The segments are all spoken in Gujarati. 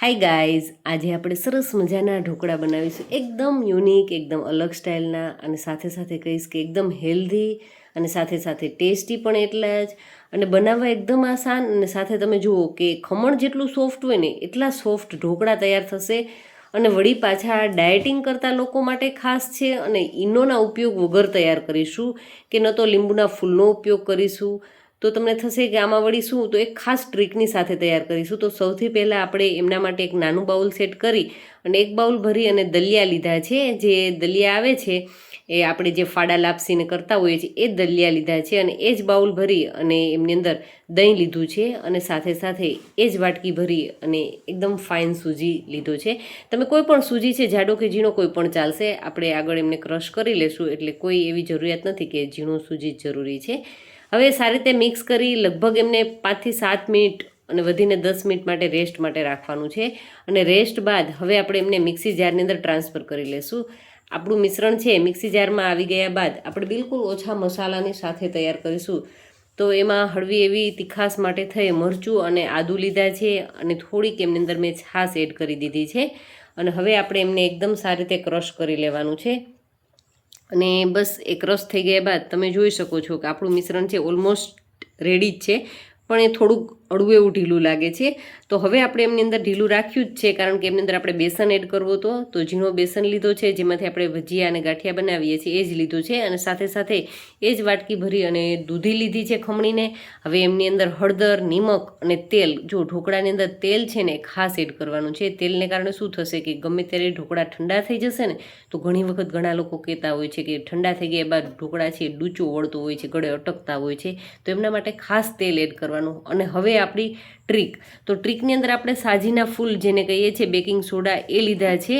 હાય ગાઈઝ, આજે આપણે સરસ મજાના ઢોકળા બનાવીશું. એકદમ યુનિક, એકદમ અલગ સ્ટાઇલના, અને સાથે સાથે કહીશ કે એકદમ હેલ્ધી અને સાથે સાથે ટેસ્ટી પણ એટલા જ, અને બનાવવા એકદમ આસાન. અને સાથે તમે જુઓ કે ખમણ જેટલું સોફ્ટ હોય ને એટલા સોફ્ટ ઢોકળા તૈયાર થશે. અને વળી પાછા ડાયટિંગ કરતા લોકો માટે ખાસ છે. અને ઈનોના ઉપયોગ વગર તૈયાર કરીશું, કે ન તો લીંબુના ફૂલનો ઉપયોગ કરીશું. તો તમને થશે કે આમાં વળી શું, તો એક ખાસ ટ્રીકની સાથે તૈયાર કરીશું. તો સૌથી પહેલાં આપણે એમના માટે એક નાનું બાઉલ સેટ કરી અને એક બાઉલ ભરી અને દલિયા લીધા છે. જે દલિયા આવે છે એ આપણે જે ફાડા લાપસીને કરતા હોઈએ છીએ એ દલિયા લીધા છે. અને એ જ બાઉલ ભરી અને એમની અંદર દહીં લીધું છે. અને સાથે સાથે એ જ વાટકી ભરી અને એકદમ ફાઇન સૂજી લીધો છે. તમે કોઈ પણ સૂજી છે, જાડો કે ઝીણો કોઈ પણ ચાલશે. આપણે આગળ એમને ક્રશ કરી લેશું, એટલે કોઈ એવી જરૂરિયાત નથી કે ઝીણું સૂજી જ જરૂરી છે. હવે સારી રીતે મિક્સ કરી લગભગ એમને 5 થી 7 મિનિટ અને વધીને 10 મિનિટ માટે રેસ્ટ માટે રાખવાનું છે. અને રેસ્ટ બાદ હવે આપણે એમને મિક્સી જારની અંદર ટ્રાન્સફર કરી લેશું. આપણું મિશ્રણ છે મિક્સી જારમાં આવી ગયા બાદ આપણે બિલકુલ ઓછા મસાલાની સાથે તૈયાર કરીશું. તો એમાં હળવી એવી તીખાસ માટે થઈ મરચું અને આદું લીધા છે. અને થોડીક એમની અંદર મેં છાશ એડ કરી દીધી છે. અને હવે આપણે એમને એકદમ સારી રીતે ક્રશ કરી લેવાનું છે. અને બસ એ ક્રશ થઈ ગયા બાદ તમે જોઈ શકો છો કે આપણું મિશ્રણ છે ઓલમોસ્ટ રેડી જ છે, પણ એ થોડુંક હળવું એવું ઢીલું લાગે છે. તો હવે આપણે એમની અંદર ઢીલું રાખ્યું જ છે, કારણ કે એમની અંદર આપણે બેસન એડ કરવો હતો. તો ઝીણો બેસન લીધો છે, જેમાંથી આપણે ભજીયા અને ગાંઠિયા બનાવીએ છીએ, એ જ લીધું છે. અને સાથે સાથે એ જ વાટકી ભરી અને દૂધી લીધી છે ખમણીને. હવે એમની અંદર હળદર, નિમક અને તેલ, જો ઢોકળાની અંદર તેલ છે ને ખાસ એડ કરવાનું છે. તેલને કારણે શું થશે કે ગમે ત્યારે ઢોકળા ઠંડા થઈ જશે ને, તો ઘણી વખત ઘણા લોકો કહેતા હોય છે કે ઠંડા થઈ ગયા બાદ ઢોકળા છે ડૂચો વળતો હોય છે, ગળે અટકતા હોય છે. તો એમના માટે ખાસ તેલ એડ કરવાનું. અને હવે આપણી ટ્રીક, તો ટ્રીકની અંદર આપણે સાજીના ફૂલ જેને કહીએ છીએ, બેકિંગ સોડા, એ લીધા છે.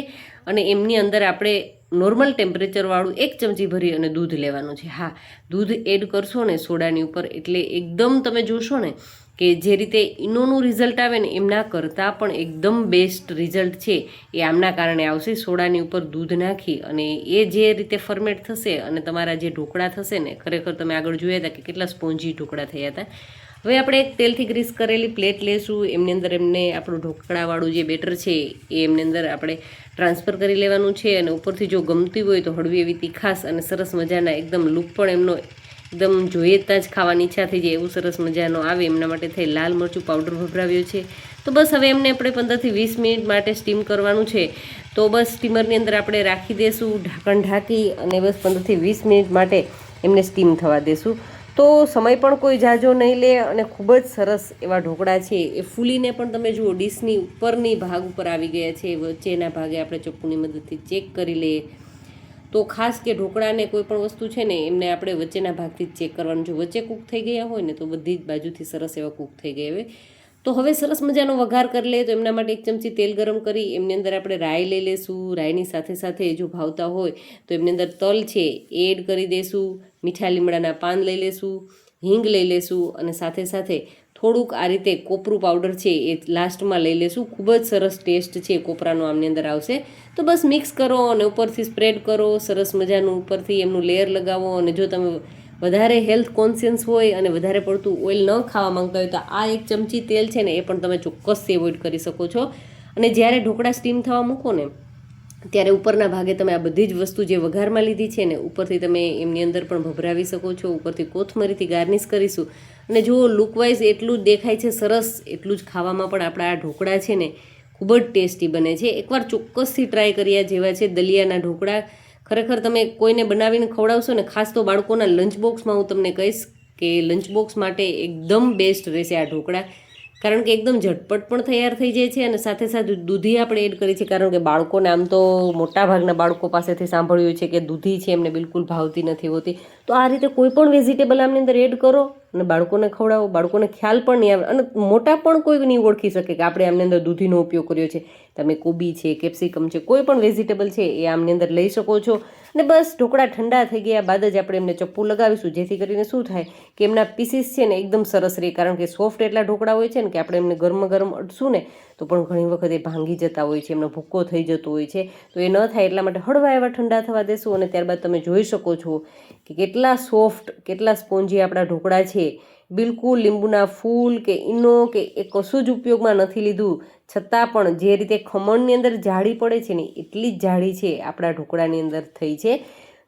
અને એમની અંદર આપણે નોર્મલ ટેમ્પરેચરવાળું 1 ચમચી ભરી અને દૂધ લેવાનું છે. હા, દૂધ એડ કરશો ને સોડાની ઉપર એટલે એકદમ તમે જોશો ને કે જે રીતે ઈનોનું રિઝલ્ટ આવે ને એમના કરતાં પણ એકદમ બેસ્ટ રિઝલ્ટ છે એ આમના કારણે આવશે. સોડાની ઉપર દૂધ નાખી અને એ જે રીતે ફર્મેટ થશે અને તમારા જે ઢોકળા થશે ને, ખરેખર તમે આગળ જોયા હતા કે કેટલા સ્પોન્જી ઢોકળા થયા હતા. હવે આપણે એક તેલથી ગ્રીસ કરેલી પ્લેટ લેશું. એમની અંદર એમને આપણું ઢોકળાવાળું જે બેટર છે એ એમની અંદર આપણે ટ્રાન્સફર કરી લેવાનું છે. અને ઉપરથી જો ગમતી હોય તો હળવી એવી તીખાસ અને સરસ મજાના એકદમ લુક પણ એમનો એકદમ જોઈએ ત્યાં જ ખાવાની ઈચ્છા થઈ જાય એવું સરસ મજાનો આવે એમના માટે થઈ લાલ મરચું પાવડર વપરાવ્યો છે. તો બસ હવે એમને આપણે 15 થી 20 મિનિટ માટે સ્ટીમ કરવાનું છે. તો બસ સ્ટીમરની અંદર આપણે રાખી દઈશું ઢાંકણ ઢાંકી, અને બસ 15 થી 20 મિનિટ માટે એમને સ્ટીમ થવા દેશું. તો સમય પણ કોઈ જાજો નહીં લે અને ખૂબ જ સરસ એવા ઢોકળા છે એ ફૂલીને પણ તમે જુઓ ડીશની ઉપરની ભાગ ઉપર આવી ગયા છે. વચ્ચેના ભાગે આપણે ચપ્પુની મદદથી ચેક કરી લઈએ. તો ખાસ કે ઢોકળાને કોઈ પણ વસ્તુ છે ને એમને આપણે વચ્ચેના ભાગથી જ ચેક કરવાનું છે. વચ્ચે કૂક થઈ ગયા હોય ને તો બધી જ બાજુથી સરસ એવા કૂક થઈ ગયા હોય. તો હવે સરસ મજાનો વઘાર કરી લઈએ. તો એમના માટે 1 ચમચી તેલ ગરમ કરી એમની અંદર આપણે રાઈ લઈ લઈશું. રાઈની સાથે સાથે જો ભાવતા હોય તો એમની અંદર તલ છે એ એડ કરી દઈશું. મીઠા લીમડાના પાન લઈ લેશું, હિંગ લઈ લેશું, અને સાથે સાથે થોડુંક આ રીતે કોપરું પાવડર છે એ લાસ્ટમાં લઈ લેશું. ખૂબ જ સરસ ટેસ્ટ છે કોપરાનો આમની અંદર આવશે. તો બસ મિક્સ કરો અને ઉપરથી સ્પ્રેડ કરો. સરસ મજાનું ઉપરથી એમનું લેયર લગાવો. અને જો તમે વધારે હેલ્થ કોન્શિયસ હોય અને વધારે પડતું ઓઇલ ન ખાવા માંગતા હોય તો આ 1 ચમચી તેલ છે ને એ પણ તમે ચોક્કસથી એવોઇડ કરી શકો છો. અને જ્યારે ઢોકળા સ્ટીમ થવા મૂકો ને ત્યારે ઉપરના ભાગે તમે આ બધી જ વસ્તુ જે વઘારમાં લીધી છે ને ઉપરથી તમે એમની અંદર પણ ભભરાવી શકો છો. ઉપરથી કોથમરીથી ગાર્નિશ કરીશું. અને જો લુકવાઇઝ એટલું જ દેખાય છે સરસ, એટલું જ ખાવામાં પણ આપણા આ ઢોકળા છે ને ખૂબ જ ટેસ્ટી બને છે. એકવાર ચોક્કસથી ટ્રાય કર્યા જેવા છે દલિયાના ઢોકળા. ખરેખર તમે કોઈને બનાવીને ખવડાવશો ને, ખાસ તો બાળકોના લંચ બોક્સમાં હું તમને કહીશ કે લંચ બોક્સ માટે એકદમ બેસ્ટ રહેશે આ ઢોકળા. કારણ કે એકદમ ઝટપટ પણ તૈયાર થઈ જાય છે. અને સાથે સાથે દૂધી આપણે એડ કરી છે, કારણ કે બાળકોને આમ તો મોટાભાગના બાળકો પાસેથી સાંભળ્યું છે કે દૂધી છે એમને બિલકુલ ભાવતી નથી હોતી. તો આ રીતે કોઈ પણ વેજીટેબલ આમની અંદર એડ કરો અને બાળકોને ખવડાવો. બાળકોને ખ્યાલ પણ નહીં આવે અને મોટા પણ કોઈ નહીં ઓળખી શકે કે આપણે આમની અંદર દૂધીનો ઉપયોગ કર્યો છે. તમે કોબી છે, કેપ્સિકમ છે, કોઈ પણ વેજીટેબલ છે એ આમની અંદર લઈ શકો છો. અને બસ ઢોકળા ઠંડા થઈ ગયા બાદ જ આપણે એમને ચપ્પુ લગાવીશું, જેથી કરીને શું થાય કે એમના પીસીસ છે ને એકદમ સરસ રહે. કારણ કે સોફ્ટ એટલા ઢોકળા હોય છે ને કે આપણે એમને ગરમ ગરમ અડશું ને તો પણ ઘણી વખત એ ભાંગી જતા હોય છે, એમનો ભૂક્કો થઈ જતો હોય છે. તો એ ન થાય એટલા માટે હળવા એવા ઠંડા થવા દેશું. અને ત્યારબાદ તમે જોઈ શકો છો કે કેટલા સોફ્ટ, કેટલા સ્પોન્જી આપણા ઢોકળા છે બિલકુલ લીંબુના ફૂલ કે ઈનો કે એ કશું જ ઉપયોગમાં નથી લીધું, છતાં પણ જે રીતે ખમણની અંદર જાળી પડે છે ને એટલી જ જાળી છે આપણા ઢોકળાની અંદર થઈ છે.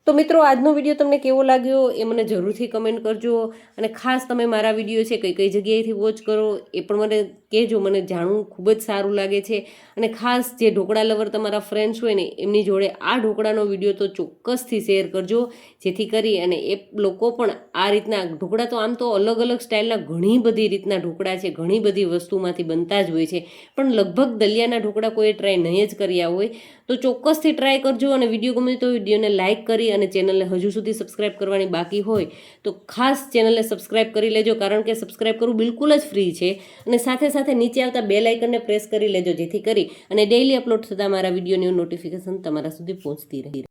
તો મિત્રો આજનો વિડીયો તમને કેવો લાગ્યો એ મને જરૂરથી કમેન્ટ કરજો, અને ખાસ તમે મારા વિડીયો છે કઈ કઈ જગ્યાએથી વોચ કરો એ પણ મને કહેજો, મને જાણવું ખૂબ જ સારું લાગે છે. અને ખાસ જે ઢોકળા લવર તમારા ફ્રેન્ડ્સ હોય ને એમની જોડે આ ઢોકળાનો વિડીયો તો ચોક્કસથી શેર કરજો, જેથી કરી અને એ લોકો પણ આ રીતના ઢોકળા, તો આમ તો અલગ અલગ સ્ટાઇલના ઘણી બધી રીતના ઢોકળા છે, ઘણી બધી વસ્તુમાંથી બનતા જ હોય છે, પણ લગભગ દલિયાના ઢોકળા કોઈ ટ્રાય નહીં જ કર્યા હોય. તો ચોક્કસથી ટ્રાય કરજો, અને વિડીયો ગમે તો વિડીયોને લાઇક કરી અને ચેનલને હજુ સુધી સબસ્ક્રાઇબ કરવાની બાકી હોય તો ખાસ ચેનલને સબસ્ક્રાઇબ કરી લેજો, કારણ કે સબસ્ક્રાઇબ કરવું બિલકુલ જ ફ્રી છે. અને સાથે સાથે નીચે આવતા બેલ આઇકનને પ્રેસ કરી લેજો, જેથી કરી અને ડેઇલી અપલોડ થતા મારા વિડીયોની નોટિફિકેશન તમારા સુધી પહોંચતી રહે.